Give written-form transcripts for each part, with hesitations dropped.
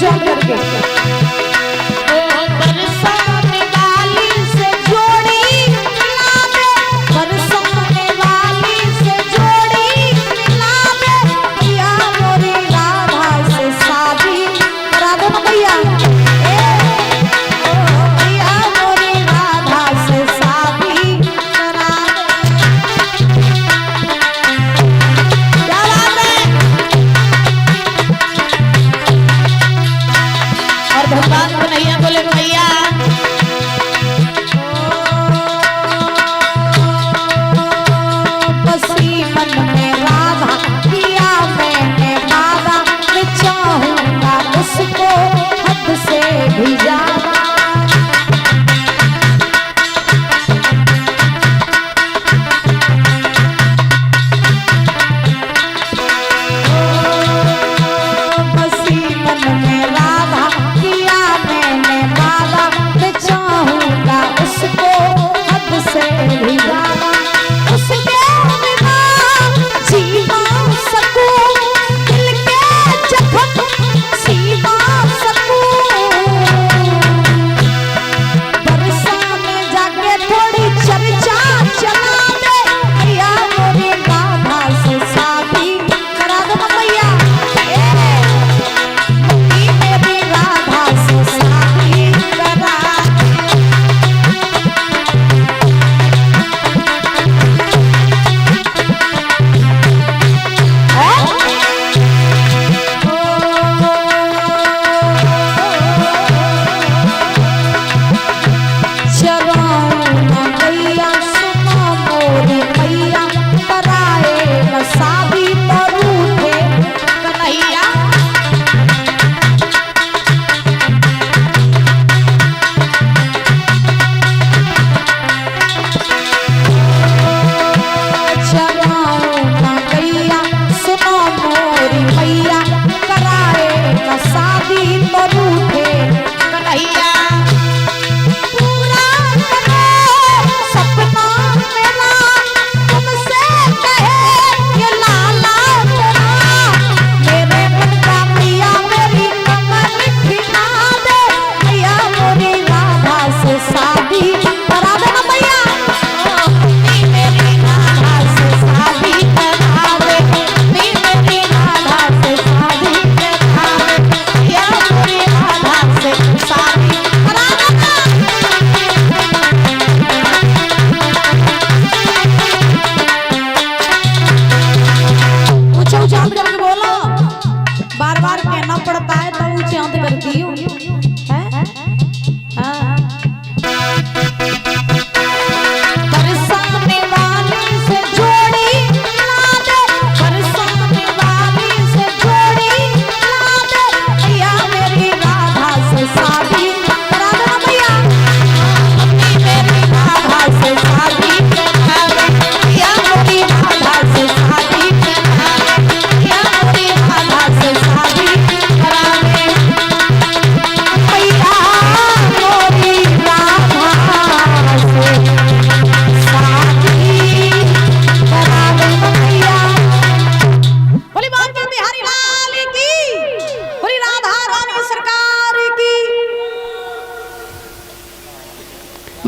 ऊंचा करके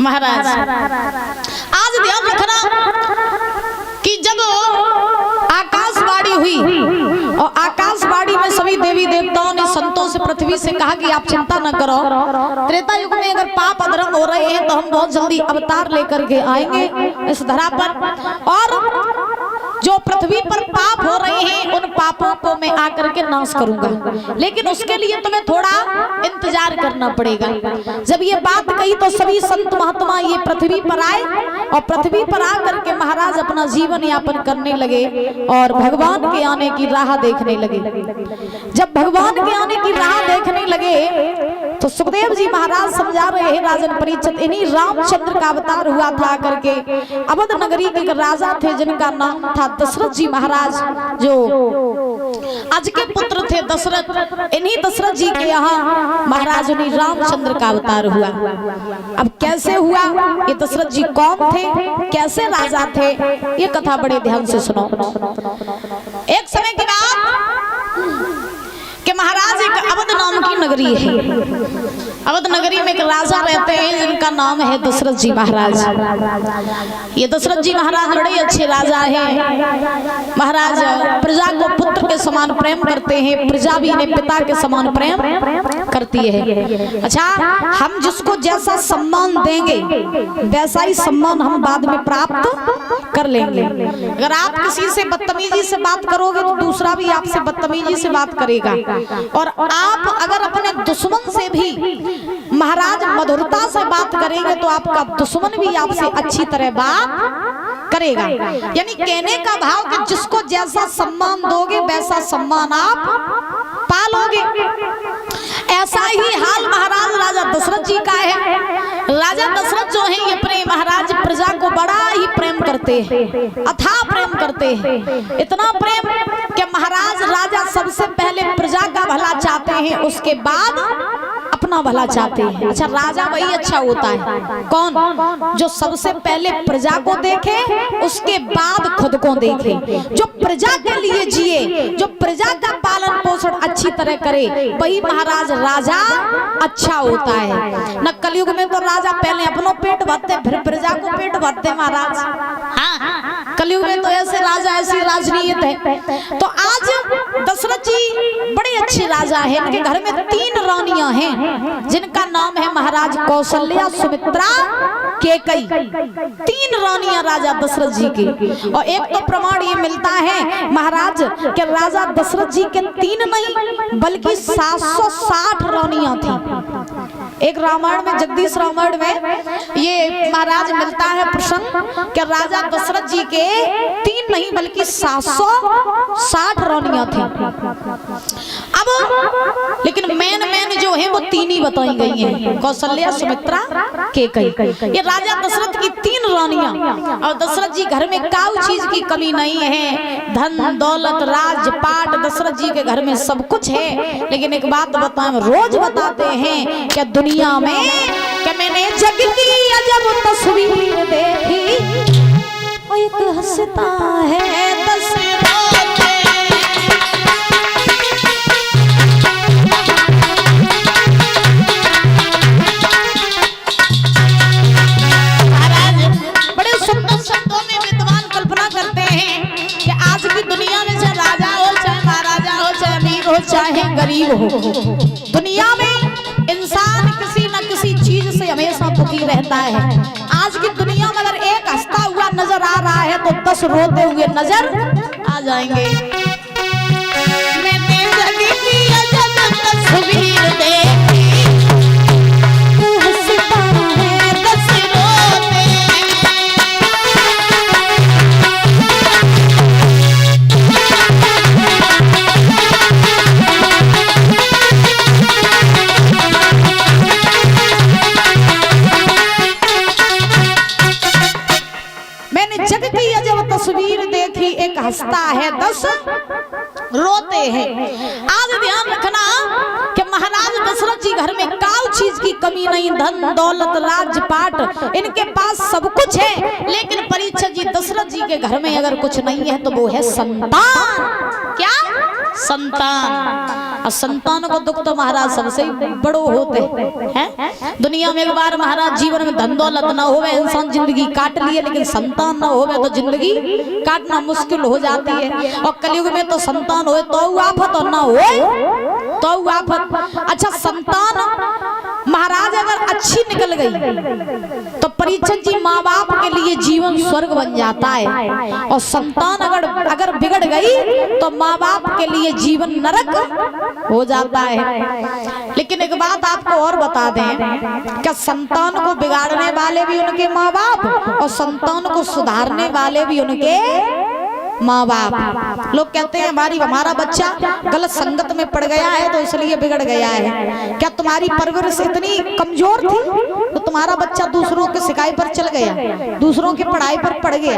महाराज। आज ध्यान रखना कि जब आकाशवाणी हुई और आकाशवाणी में सभी देवी देवताओं ने संतों से पृथ्वी से कहा कि आप चिंता न करो, त्रेता युग में अगर पाप अधर्म हो रहे हैं तो हम बहुत जल्दी अवतार लेकर के आएंगे इस धरा पर, और जो पृथ्वी पर पाप हो रहे हैं उन पापों को मैं आकर के नाश करूंगा, लेकिन उसके लिए तुम्हें थोड़ा इंतजार करना पड़ेगा। जब ये बात कही तो सभी संत महात्मा ये पृथ्वी पर आए और पृथ्वी पर आकर के महाराज अपना जीवन यापन करने लगे और भगवान के आने की राह देखने लगे। जब भगवान के आने की राह देखने लगे तो सुखदेव जी महाराज समझा रहे हैं राजन परीक्षित, इन्हीं रामचंद्र का अवतार हुआ था करके। अवध नगरी के राजा थे जिनका नाम था दशरथ जी महाराज, जो आज के पुत्र थे दशरथ। इन्हीं दशरथ जी के यहाँ महाराज उन्हीं रामचंद्र का अवतार हुआ। अब कैसे हुआ, ये दशरथ जी कौन थे, कैसे राजा थे, ये कथा बड़े ध्यान से सुनो। एक समय की बात, कि महाराज एक अवध नाम की नगरी है। अवध नगरी में एक राजा रहते हैं जिनका नाम है दशरथ जी महाराज। ये दशरथ जी महाराज बड़े अच्छे राजा हैं। महाराज प्रजा को पुत्र के समान प्रेम करते हैं, प्रजा भी इन्हें पिता के समान प्रेम करती है। अच्छा, हम जिसको जैसा सम्मान देंगे वैसा ही सम्मान हम बाद में प्राप्त कर लेंगे। अगर आप किसी से बदतमीजी से बात करोगे तो दूसरा भी आपसे बदतमीजी से बात करेगा, और आप अगर अपने दुश्मन से भी महाराज मधुरता से बात करेंगे तो आपका दुश्मन भी आपसे अच्छी तरह बात करेगा। यानी कहने का भाव कि जिसको जैसा सम्मान दोगे वैसा सम्मान आप पालोगे। ऐसा ही हाल महाराज राजा दशरथ जी का है। राजा दशरथ जो है ये प्रेम महाराज प्रजा को बड़ा ही प्रेम करते हैं, अथाह प्रेम करते हैं। इतना प्रेम कि महाराज राजा सबसे पहले प्रजा का भला चाहते हैं, उसके बाद अपना भला चाहते हैं। अच्छा, राजा वही अच्छा होता है कौन? जो सबसे पहले प्रजा को देखे उसके बाद खुद को देखे, जो प्रजा के लिए जिए, जो प्रजा का पालन पोषण अच्छी तरह करे, वही महाराज राजा अच्छा होता है। न कलयुग में तो राजा पहले अपनो पेट भरते फिर प्रजा को पेट भरते महाराज। हाँ, कलयुग में तो ऐसे राजा ऐसी राजनीति है। तो आज दशरथ जी बड़े अच्छे राजा हैं। इनके घर में 3 रानियां हैं जिनका नाम है महाराज कौशल्या, सुमित्रा, केकई। 3 रानियां राजा दशरथ जी की। और एक तो प्रमाण ये मिलता है महाराज कि राजा दशरथ जी के 3 नहीं बल्कि 760 रानियां थी। एक रामायण में, जगदीश रामायण में ये महाराज मिलता है प्रसंग कि राजा दशरथ जी के 3 नहीं बल्कि 760 रानियां थी। अब लेकिन मेन जो है वो 3 ही बताई गई हैं, कौशल्या, सुमित्रा, केकई। ये राजा दशरथ की 3 रानियां। और दशरथ जी घर में काउ चीज की कमी नहीं है, धन दौलत राजपाट दशरथ जी के घर में सब कुछ है। लेकिन एक बात बताएं, रोज बताते हैं कि दुनिया में कि मैंने जग की अजब तस्वीर देखी, वो एक हंसता है दशरथ। चाहे गरीब हो, दुनिया में इंसान किसी न किसी चीज से हमेशा दुखी रहता है। आज की दुनिया में अगर एक हंसता हुआ नजर आ रहा है तो 10 रोते हुए नजर आ जाएंगे। मैंने जग की अजब तस्वीर देखी, तू हंसता है 10 रोते। तस्वीर देखी, एक हंसता है 10 रोते हैं। आज ध्यान रखना कि महाराज दशरथ जी घर में काउ चीज की कमी नहीं, धन दौलत राजपाट इनके पास सब कुछ है। लेकिन परीक्षित जी दशरथ जी के घर में अगर कुछ नहीं है तो वो है संतान। क्या? संतान। और संतान को दुख तो महाराज सबसे बड़ो होते हैं। दुनिया में एक बार महाराज जीवन में धन दौलत ना होवे इंसान जिंदगी काट लिए, लेकिन संतान ना होवे तो जिंदगी काटना मुश्किल हो जाती है। और कलयुग में तो संतान होए तो आफत और ना होए तो आफत। अच्छा, संतान महाराज अगर अच्छी निकल गई तो परीक्षित जी माँ बाप के लिए जीवन स्वर्ग बन जाता है, और संतान अगर बिगड़ गई तो माँ बाप के लिए जीवन नरक हो जाता है। लेकिन एक बात आपको और बता दें कि संतान को बिगाड़ने वाले भी उनके माँ बाप और संतान को सुधारने वाले भी उनके माँ बाप। लोग कहते हैं हमारा बच्चा गलत संगत में पड़ गया है तो इसलिए बिगड़ गया है। क्या तुम्हारी परवरिश इतनी कमजोर थी तो तुम्हारा बच्चा दूसरों के सिकाई पर चल गया, दूसरों की पढ़ाई पर पड़ गया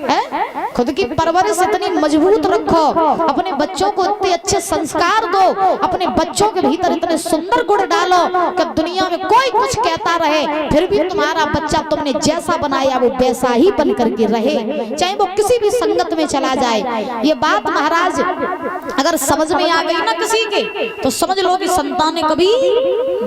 है? खुद की परवरिश इतनी मजबूत रखो, अपने बच्चों को इतने अच्छे संस्कार दो, अपने बच्चों के भीतर इतने सुंदर गुण डालो कि दुनिया में कोई कुछ कहता रहे फिर भी तुम्हारा बच्चा तुमने जैसा बनाया वो वैसा ही बन करके रहे, चाहे वो किसी भी संगत में चला जाए। ये बात महाराज अगर समझ में आ गई ना किसी के, तो समझ लो कि संतानें कभी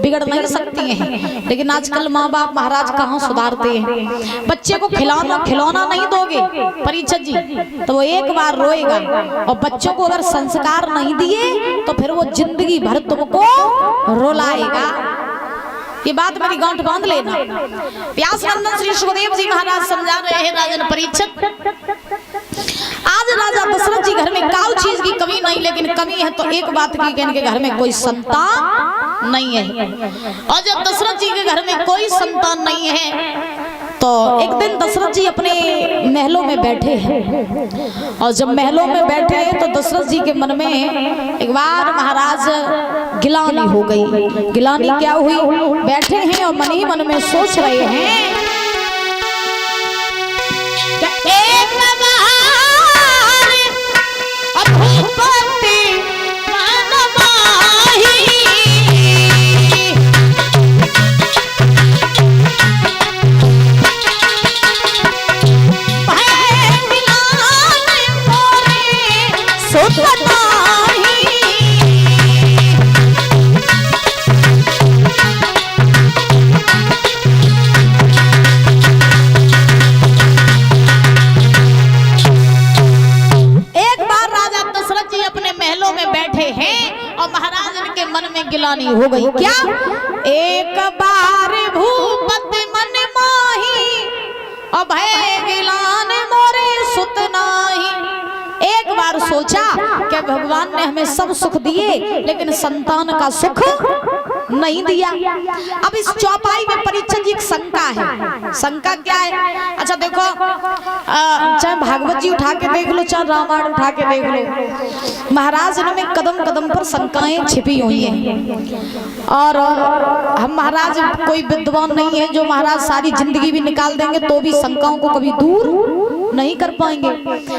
बिगड़ नहीं सकती हैं। लेकिन आजकल माँ बाप महाराज कहाँ सुधारते हैं। बच्चे को खिलौना नहीं दोगे परीक्षित जी तो वो एक बार रोएगा, और बच्चों को अगर संस्कार नहीं दिए तो फिर वो जिंदगी भर तुमको रुलाएगा। ये बात मेरी गांठ बांध लेना। व्यास नंदन श्री सुखदेव जी महाराज समझा रहे हैं राजन परीक्षित। आज राजा दशरथ जी घर में काल चीज की कमी नहीं, लेकिन कमी है तो एक बात की कि इनके घर में कोई संतान नहीं है। और जब दशरथ जी के घर में कोई संतान नहीं है तो एक दिन दशरथ जी अपने महलों में बैठे हैं, और जब महलों में बैठे हैं तो दशरथ जी के मन में एक बार महाराज गिलानी हो गई। गिलानी क्या हुई? बैठे हैं और मन ही मन में सोच रहे हैं गिलानी हो गई। क्या? एक बार भूपति मन माही और भय गिलान मोरे सुत नाही। एक बार सोचा कि भगवान ने हमें सब सुख दिए लेकिन संतान का सुख नहीं दिया। अब इस चौपाई में परीक्षित जी एक शंका है। शंका क्या है? अच्छा देखो, चाहे भागवत जी उठा के देख लो, चाहे रामायण उठा के देख लो, महाराज इनमें कदम कदम पर शंकाएं छिपी हुई हैं। और हम महाराज कोई विद्वान नहीं है जो महाराज सारी जिंदगी भी निकाल देंगे तो भी शंकाओं को कभी दूर नहीं कर पाएंगे,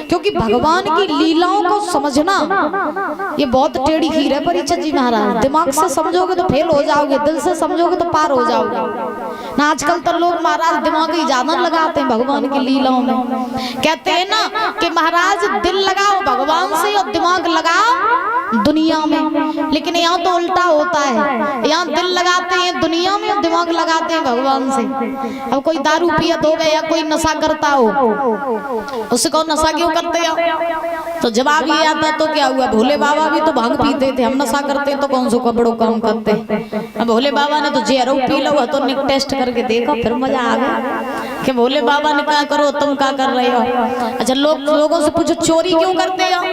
क्योंकि भगवान की लीलाओं को समझना ये बहुत टेढ़ी खीर है परीक्षित जी महाराज। दिमाग से समझोगे तो फेल हो जाओगे, दिल से समझोगे तो पार हो जाओगे ना। आजकल तो लोग महाराज दिमाग ही ज्यादा लगाते हैं भगवान की लीलाओं में। कहते हैं ना कि महाराज दिल लगाओ भगवान से और दिमाग लगाओ दुनिया में, लेकिन यहाँ तो उल्टा होता है। यहाँ दिल लगाते हैं दुनिया में और दिमाग लगाते हैं भगवान से। अब कोई दारू पियत हो गया या कोई नशा करता हो, उसको नशा क्यों करते हो? तो जवाब ये आता तो क्या हुआ, भोले बाबा भी तो भांग पीते थे, हम नशा करते हैं तो कौन सो बड़ो काम करते। अब भोले बाबा ने तो जहरो पी लो तो निक टेस्ट करके देखो फिर मजा आ गया कि भोले बाबा ने क्या करो तुम क्या कर रहे हो। अच्छा लोगों से पूछो चोरी क्यों करते हो,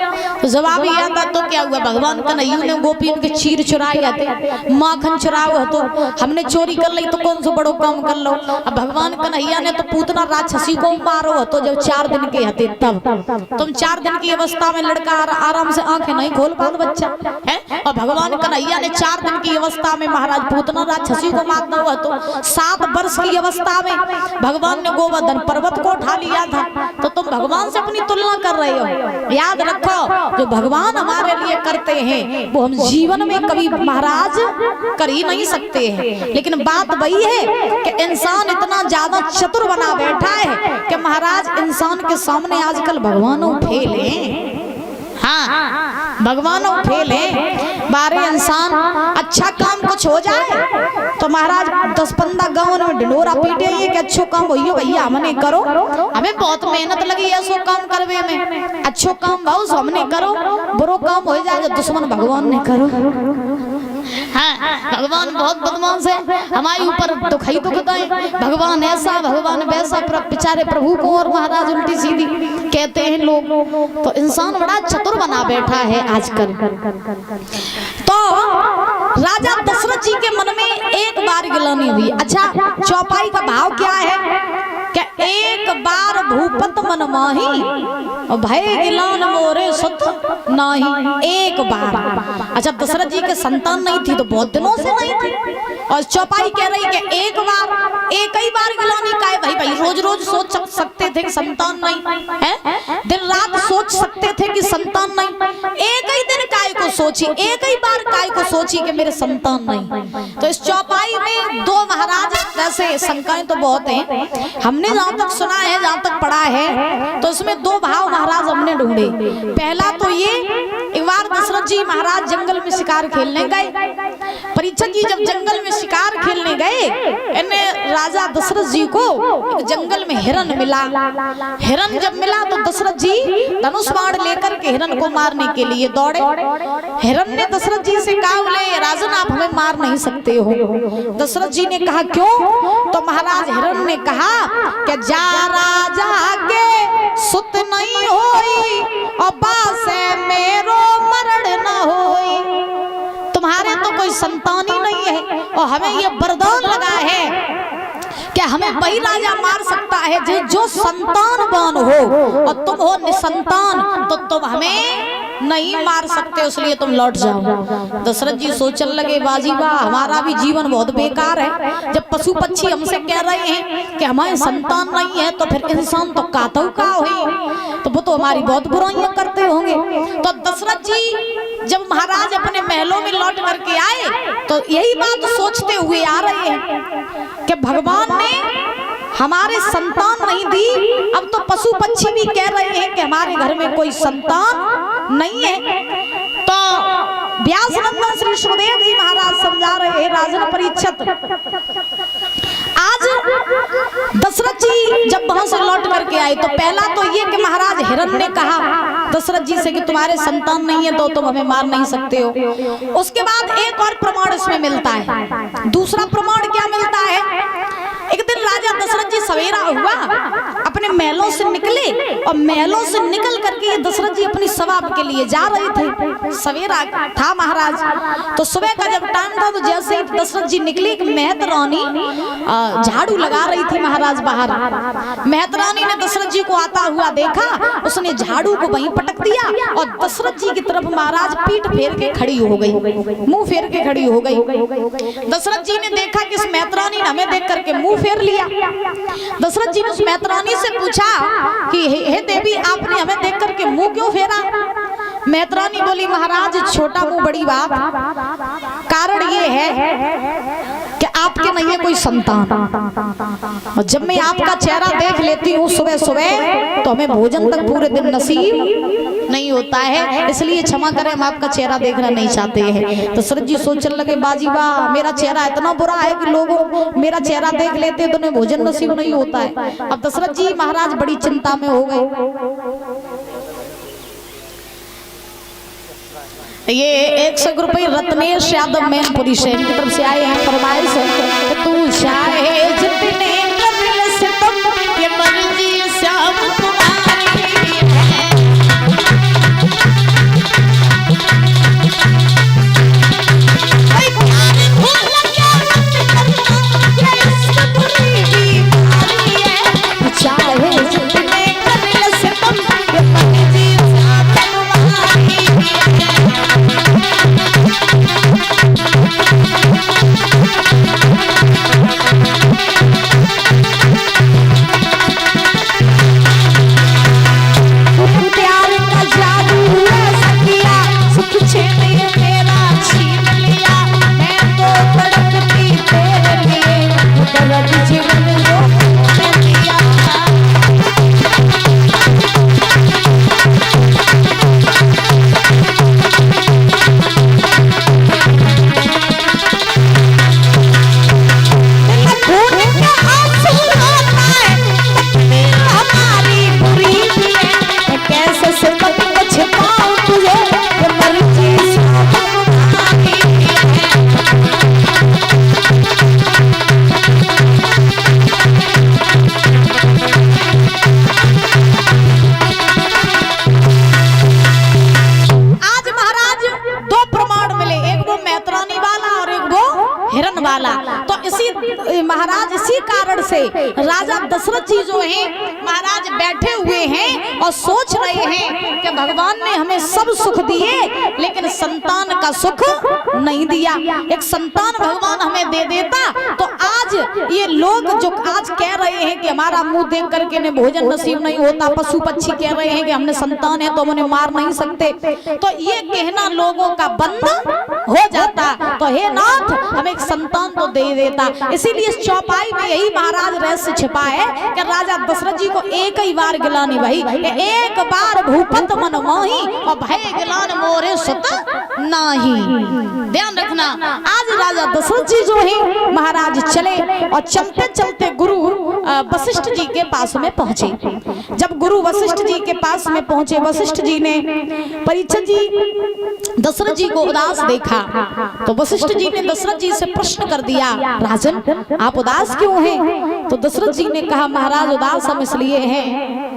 तो जवाब ये आता तो क्या हुआ, भगवान कन्हैया ने गोपियों के चीर चुराए थे, माखन चुराओ तो हमने चोरी कर ली तो कौन सा बड़ो काम कर लो। अब भगवान कन्हैया ने तो पूतना राक्षसी को मारो तो जब 4 दिन के हते तब तुम 4 दिन की अवस्था में लड़का आराम से आंखें नहीं खोल पाता बच्चा है। और भगवान कन्हैया ने 4 दिन की अवस्था में महाराज पूतना राक्षसी को मारना हुआ तो 7 वर्ष की अवस्था में भगवान ने गोवर्धन पर्वत को उठा लिया था। तो तुम भगवान से अपनी तुलना कर रहे हो। याद रखो जो भगवान हमारे लिए करते हैं वो हम जीवन में कभी महाराज कर ही नहीं सकते हैं। लेकिन बात वही है कि इंसान इतना ज्यादा चतुर बना बैठा है कि महाराज इंसान के सामने आजकल भगवानों फेल हैं। हाँ भगवानों फेल हैं। बारे इंसान अच्छा काम कुछ हो जाए तो महाराज 10-15 गाँव में ढिंडोरा पीटे ये कि अच्छो काम हो भैया हमने करो, हमें बहुत मेहनत लगी है सो काम करवे में, अच्छो काम भाव हमने करो, बुरो काम हो जाए दुश्मन भगवान ने करो। हाँ भगवान बहुत बदमाश है, हमारे ऊपर दुख ही दुखता है, भगवान ऐसा भगवान वैसा, बेचारे प्रभु को और महाराज उल्टी सीधी कहते हैं लोग। तो इंसान बड़ा चतुर बना बैठा है आजकल। तो राजा दशरथ जी के मन में एक बार गिलानी हुई। अच्छा चौपाई का भाव क्या है कि एक बार भूपत मन माही और भय गिलान मोरे सुत नाही। एक बार। अच्छा दशरथ जी के संतान नहीं थी तो बहुत दिनों से नहीं थी, और चौपाई कह रही कि एक ही बार गिलानी का है। भाई रोज रोज सोच सकते थे कि संतान नहीं है, दिन रात सकते थे कि संतान नहीं, एक ही दिन काय को सोची, एक ही बार काय को सोची कि मेरे संतान नहीं। तो इस चौपाई में दो महाराज, वैसे शंकाएं तो बहुत हैं, हमने जहां तक सुना है, जहां तक पढ़ा है, तो इसमें दो भाव महाराज हमने ढूंढे। पहला तो ये, एक बार दशरथ जी महाराज जंगल में शिकार खेलने गए। परीक्षित जी जब जंगल में शिकार खेलने गए, इन्हें राजा दशरथ जी को जंगल में हिरन मिला। हिरन जब मिला तो दशरथ जी धनुष बाण लेकर के हिरन को मारने के लिए दौड़े। हिरन ने दशरथ जी से कहा, बोले राजन आप हमें मार नहीं सकते हो। दशरथ जी ने कहा क्यों? तो महाराज हिरन ने कहा कि जा राजा के सुत नहीं होई और बासे मेरो मरण न होई। तुम्हारे तो कोई संतान ही नहीं है और हमें ये वरदान लगा है कि हमें वही राजा मार सकता है जो संतानवान हो, और तुम हो निसंतान, तो तुम हमें नहीं मार सकते, इसलिए तुम लौट जाओ। दशरथ जी सोचने लगे, बाजी वाह, हमारा भी जीवन बहुत बेकार है। जब पशु पक्षी हमसे कह रहे हैं कि हमारे संतान नहीं है, तो फिर इंसान तो कातव का हुई, तो वो तो हमारी बहुत बुराइयां करते होंगे। तो दशरथ जी जब महाराज अपने महलों में लौट करके आए, तो यही बात सोचते हुए आ रहे हैं कि भगवान ने हमारे संतान नहीं दी, अब तो पशु पक्षी भी कह रहे हैं कि हमारे घर में कोई संतान नहीं है। तो व्यास नंदन श्री सुखदेव जी महाराज समझा रहे हैं, राजन परीक्षित, आज दशरथ जी जब वहां से लौट करके आए, तो पहला तो ये कि महाराज हिरन ने कहा दशरथ जी से कि तुम्हारे संतान नहीं है तो तुम हमें मार नहीं सकते हो। उसके बाद एक और प्रमाण इसमें मिलता है। दूसरा प्रमाण क्या मिलता है? एक दिन राजा दशरथ जी सवेरा हुआ, अपने महलों से निकले, और महलों से निकल करके दशरथ जी अपनी सभा के लिए जा रहे थे। सवेरा था महाराज, तो सुबह का जब टाइम था, तो जैसे ही दशरथ जी निकले, महत रानी झाड़ू लगा रही थी महाराज बाहर। महत रानी ने दशरथ जी को आता हुआ देखा, उसने झाड़ू को वहीं पटक दिया और दशरथ जी की तरफ महाराज पीठ फेर के खड़ी हो गई, मुंह फेर के खड़ी हो गई। दशरथ जी ने देखा कि इस महत रानी ने हमें देख करके मुंह फेर लिया। दशरथ जी ने उस महत रानी से पूछा कि हे देवी, आपने हमें देख करके मुंह क्यों फेरा? महत रानी बोली, महाराज छोटा मुंह बड़ी बात, कारण ये है कि आपके नहीं है कोई संतान, और जब मैं आपका चेहरा देख लेती हूँ सुबह सुबह, तो हमें भोजन तक पूरे दिन नसीब नहीं होता है, इसलिए क्षमा करें, हम आपका चेहरा देखना नहीं चाहते हैं। तो दशरथ जी सोचने लगे, बाजी वाह, मेरा चेहरा इतना बुरा है कि लोगों मेरा चेहरा देख लेते तो उन्हें भोजन नसीब नहीं होता है। अब दशरथ जी महाराज बड़ी चिंता में हो गए। ये 100 रुपये रत्नेश यादव मैनपुरी से की तरफ से आए हैं, फरमाइश है, तू चाहे जितने कर ले सितम, ये मर्जी सब तुम्हारी है। चाहे जितने कर ले सितम, ये मर्जी सब तुम्हारी है। महाराज इसी कारण से राजा दशरथ जी जो हैं महाराज बैठे हुए हैं और सोच रहे हैं कि भगवान ने हमें सब सुख दिए लेकिन संतान का सुख नहीं दिया। एक संतान भगवान हमें दे देता तो आज ये लोग जो आज कह रहे हैं कि हमारा मुंह देख करके ने भोजन नसीब नहीं होता, पशु पक्षी कह रहे हैं कि हमने संतान है तो उन्हें मार नहीं सकते, तो ये कहना लोगों का बंद हो जाता। तो हे नाथ हमें एक संतान तो दे देता। इसीलिए इस चौपाई में यही महाराज रहस्य छिपा है कि राजा दशरथ जी को एक ही बार गिलानी भाई, एक बार भूपत मन मोही और भय गिलान मोरे सुत नाही। ध्यान रखना, आज राजा दशरथ जी जो है महाराज चले और चलते चलते गुरु वशिष्ठ जी के पास में पहुंचे। जब गुरु वशिष्ठ जी के पास में पहुंचे, वशिष्ठ जी ने परीक्षित जी दशरथ जी को उदास देखा तो वशिष्ठ जी ने दशरथ जी से प्रश्न कर दिया, राजन आप उदास क्यों हैं? तो दशरथ जी ने कहा, महाराज उदास हम इसलिए हैं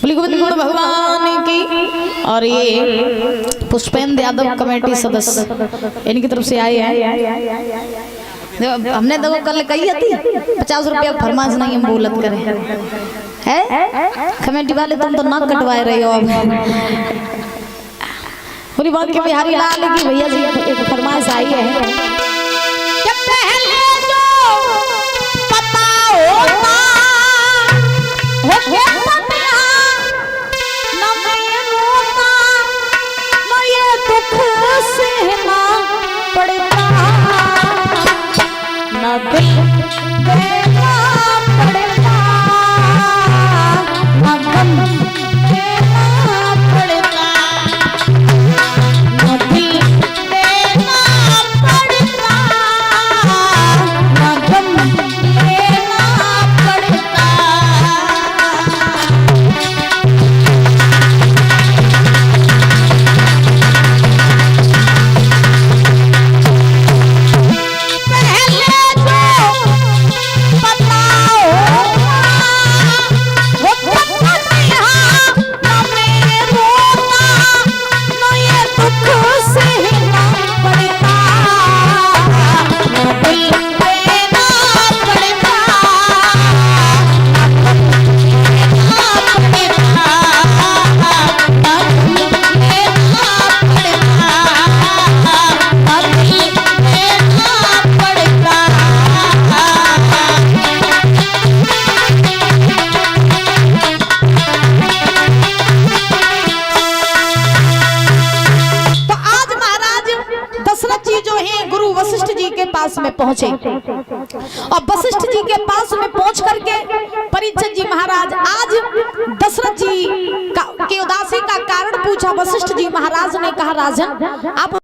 गोविंद भगवान की। और ये पुष्पेंद्र यादव कमेटी सदस्य इनकी तरफ से आए हैं। हमने तो कल कही थी 50 रुपया फरमाइश नहीं हम बोलत करें है। कमेटी वाले तुम तो नाक कटवाए रहे हो। अब बोली बात के बिहारी लाल की भैया जी एक फरमाइश आई है, में पहुंचे और वशिष्ठ जी के पास में पहुंच करके परीक्षित जी महाराज आज दशरथ जी के उदासी का कारण पूछा। वशिष्ठ जी महाराज ने कहा, राजन आप